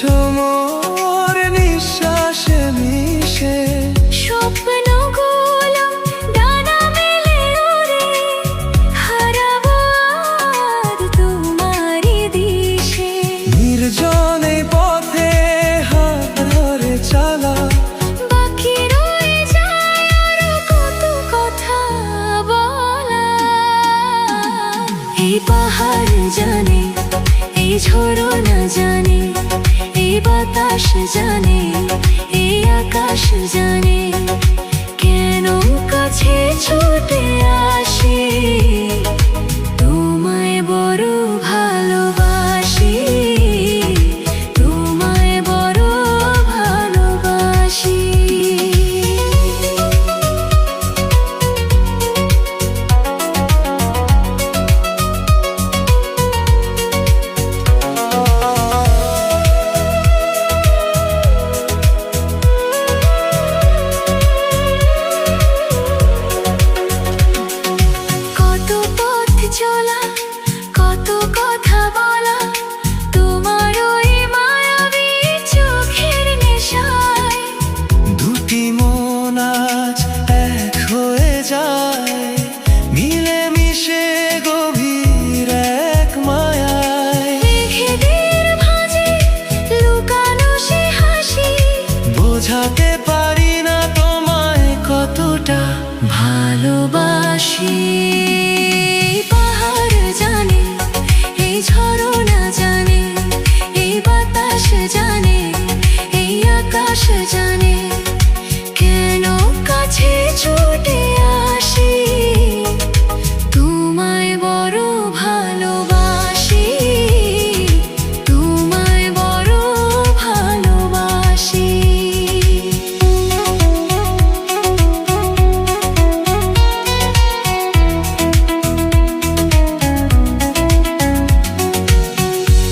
আছো মোর নিঃশ্বাসে মিশে, স্বপ্নগুলো ডানা মেলে ওরে, হারাবো আজ তোমারই দিশে। নির্জনে পথে হাত ধরে চালা, বাকি রয়ে যায় আরো কত কথা বলা। এই পাহাড় জানে, এই ঝরনা জানে, এই বাতাস জানে, এই আকাশ জানে, কেন কাছে ছুটে আসি, তোমায় বড় ভালোবাসি, তোমায় বড় ভালোবাসি। কত পথ চলা, কত কথা বলা, তোমার ওই মায়াবী চোখের নেশায়। দুটি মন আজ এক হয়ে যায়, মিলে মিশে গভীর এক মায়ায়। মেঘেদের ভাঁজে লুকানো সে হাসি, বোঝাতে পারি না তোমায় কতটা ভালোবাসি। পাহাড় জানে, এই ঝরনা জানে, এই বাতাস জানে, এই আকাশ জানে, কেন কাছে ছুটে আসি, তোমায় বড় ভালোবাসি, তোমায় বড় ভালোবাসি।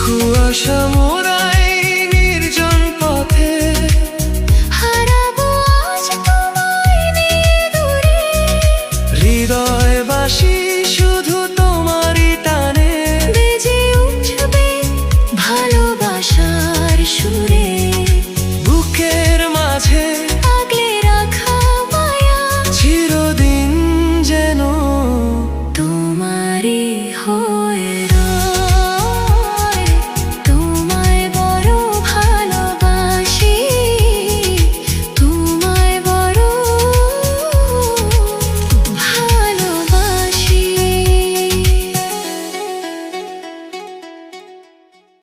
কুয়াশা মোড়াই নির্জন পথে, হারাবো আজ তোমায় নিয়ে দূরে। হৃদয় বাসি